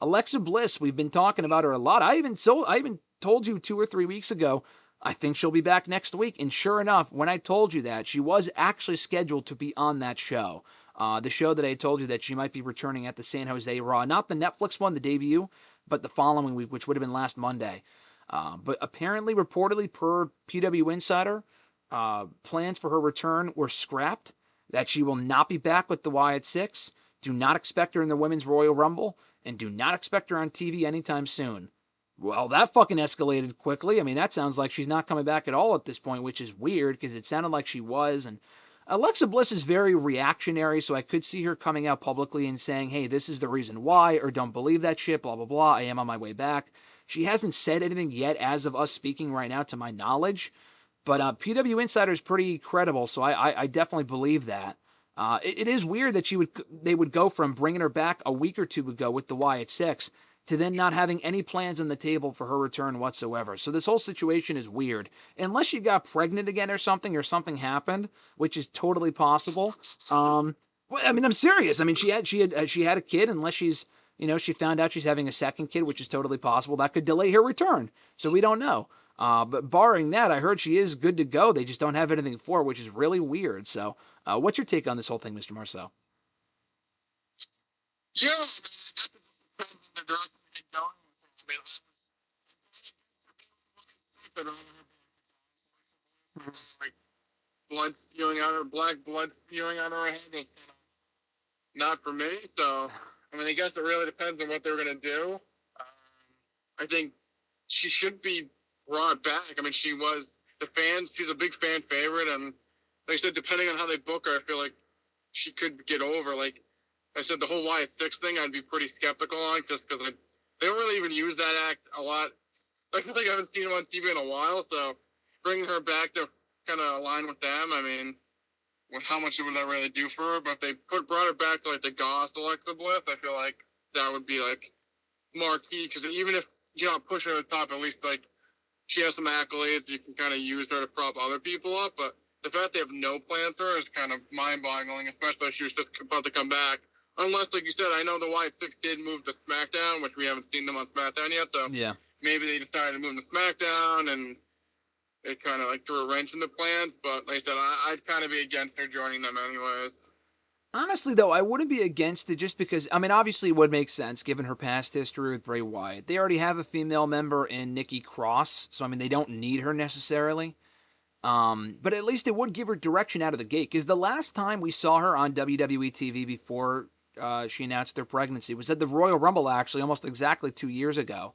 Alexa Bliss, we've been talking about her a lot. I even told you 2 or 3 weeks ago, I think she'll be back next week. And sure enough, when I told you that, she was actually scheduled to be on that show. The show that I told you that she might be returning at the San Jose Raw. Not the Netflix one, the debut, but the following week, which would have been last Monday. But apparently, reportedly, per PW Insider, plans for her return were scrapped, that she will not be back with the Wyatt Six. Do not expect her in the Women's Royal Rumble, and do not expect her on TV anytime soon. Well, that fucking escalated quickly. I mean, that sounds like she's not coming back at all at this point, which is weird because it sounded like she was. And Alexa Bliss is very reactionary, so I could see her coming out publicly and saying, hey, this is the reason why, or don't believe that shit, blah, blah, blah. I am on my way back. She hasn't said anything yet as of us speaking right now, to my knowledge. But PW Insider is pretty credible, so I definitely believe that. It is weird that they would go from bringing her back a week or two ago with the Wyatt Six to then not having any plans on the table for her return whatsoever. So this whole situation is weird. Unless she got pregnant again or something happened, which is totally possible. I mean, I'm serious. I mean, she had a kid. Unless she found out she's having a second kid, which is totally possible. That could delay her return. So we don't know. But barring that, I heard she is good to go. They just don't have anything for her, which is really weird. So, what's your take on this whole thing, Mr. Marceau? Yeah, the direction they get going. Like blood spewing out her, black blood spewing out her head was not for me. So, I mean, I guess it really depends on what they're gonna do. I think she should be brought back. I mean, she's a big fan favorite, and like I said, depending on how they book her, I feel like she could get over. Like I said, the whole Wyatt Six thing, I'd be pretty skeptical on, just because they don't really even use that act a lot. I feel like I haven't seen him on TV in a while, so bringing her back to kind of align with them, I mean, how much would that really do for her? But if they brought her back to like the Goss Alexa Bliss, I feel like that would be like marquee, because even if you're not pushing her to the top, at least like she has some accolades, you can kind of use her to prop other people up. But the fact they have no plans for her is kind of mind-boggling, especially if she was just about to come back. Unless, like you said, I know the Wyatt Six did move to SmackDown, which we haven't seen them on SmackDown yet, so yeah, maybe they decided to move them to SmackDown, and it kind of like threw a wrench in the plans. But like I said, I'd kind of be against her joining them anyways. Honestly, though, I wouldn't be against it just because, I mean, obviously it would make sense given her past history with Bray Wyatt. They already have a female member in Nikki Cross, so, I mean, they don't need her necessarily. But at least it would give her direction out of the gate, because the last time we saw her on WWE TV before she announced her pregnancy was at the Royal Rumble, actually, almost exactly 2 years ago.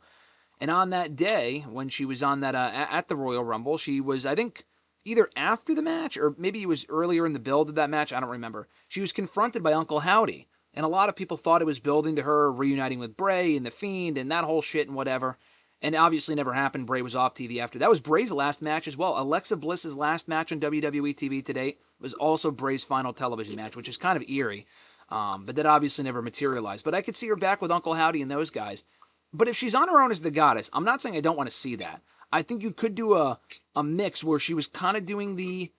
And on that day, when she was on that at the Royal Rumble, she was, I think, either after the match or maybe it was earlier in the build of that match. I don't remember. She was confronted by Uncle Howdy, and a lot of people thought it was building to her reuniting with Bray and the Fiend and that whole shit and whatever. And obviously never happened. Bray was off TV after. That was Bray's last match as well. Alexa Bliss's last match on WWE TV to date was also Bray's final television match, which is kind of eerie. But that obviously never materialized. But I could see her back with Uncle Howdy and those guys. But if she's on her own as the goddess, I'm not saying I don't want to see that. I think you could do a mix where she was kind of doing the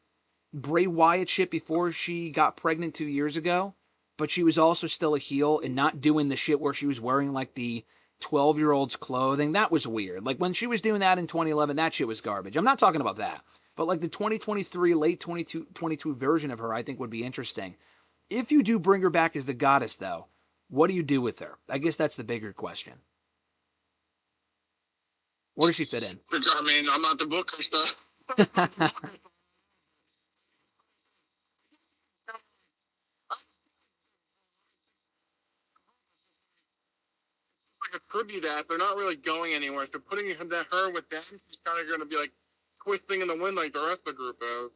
Bray Wyatt shit before she got pregnant 2 years ago, but she was also still a heel and not doing the shit where she was wearing like the 12-year-old's clothing. That was weird. Like when she was doing that in 2011, that shit was garbage. I'm not talking about that. But like the 2023, late 2022 version of her, I think would be interesting. If you do bring her back as the goddess, though, what do you do with her? I guess that's the bigger question. Where does she fit in? I mean, I'm not the booker, so. Like a tribute act. They're not really going anywhere. So putting her with them, she's kind of going to be like twisting in the wind like the rest of the group is.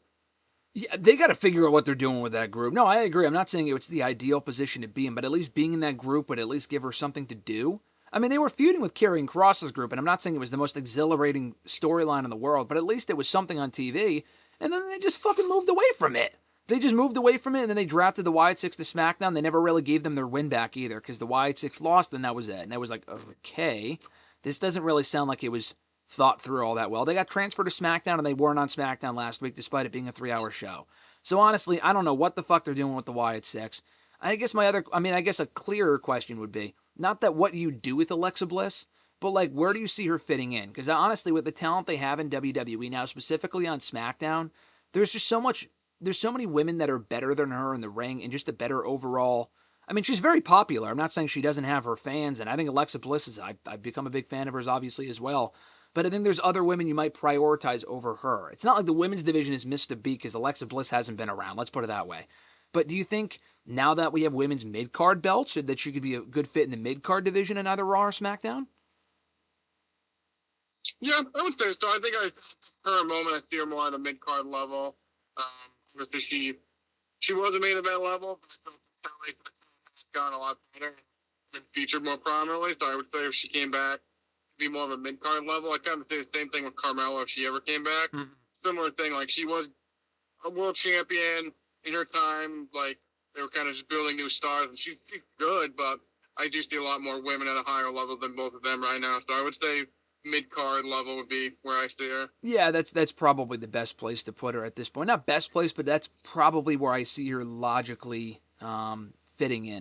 Yeah, they got to figure out what they're doing with that group. No, I agree. I'm not saying it's the ideal position to be in, but at least being in that group would at least give her something to do. I mean, they were feuding with Karrion Kross's group, and I'm not saying it was the most exhilarating storyline in the world, but at least it was something on TV, and then they just fucking moved away from it. They just moved away from it, and then they drafted the Wyatt Six to SmackDown. They never really gave them their win back either, because the Wyatt Six lost, and that was it. And that was like, okay, this doesn't really sound like it was thought through all that well. They got transferred to SmackDown, and they weren't on SmackDown last week, despite it being a 3-hour show. So honestly, I don't know what the fuck they're doing with the Wyatt Six. I guess I guess a clearer question would be not that what you do with Alexa Bliss, but like where do you see her fitting in? Because honestly, with the talent they have in WWE now, specifically on SmackDown, there's just so much. There's so many women that are better than her in the ring and just a better overall. I mean, she's very popular. I'm not saying she doesn't have her fans, and I think Alexa Bliss is. I've become a big fan of hers, obviously, as well. But I think there's other women you might prioritize over her. It's not like the women's division is missed a beat because Alexa Bliss hasn't been around. Let's put it that way. But do you think now that we have women's mid card belts, that she could be a good fit in the mid card division in either Raw or SmackDown? Yeah, I would say so. I think her moment, I see her more at a mid card level. Obviously she was a main event level, but I feel like it's gotten a lot better and been featured more prominently. So I would say if she came back, be more of a mid card level. I kind of say the same thing with Carmella if she ever came back. Mm-hmm. Similar thing, like she was a world champion in her time. Like they were kind of just building new stars, and she's good, but I do see a lot more women at a higher level than both of them right now. So I would say mid card level would be where I see her. Yeah, that's probably the best place to put her at this point. Not best place, but that's probably where I see her logically fitting in.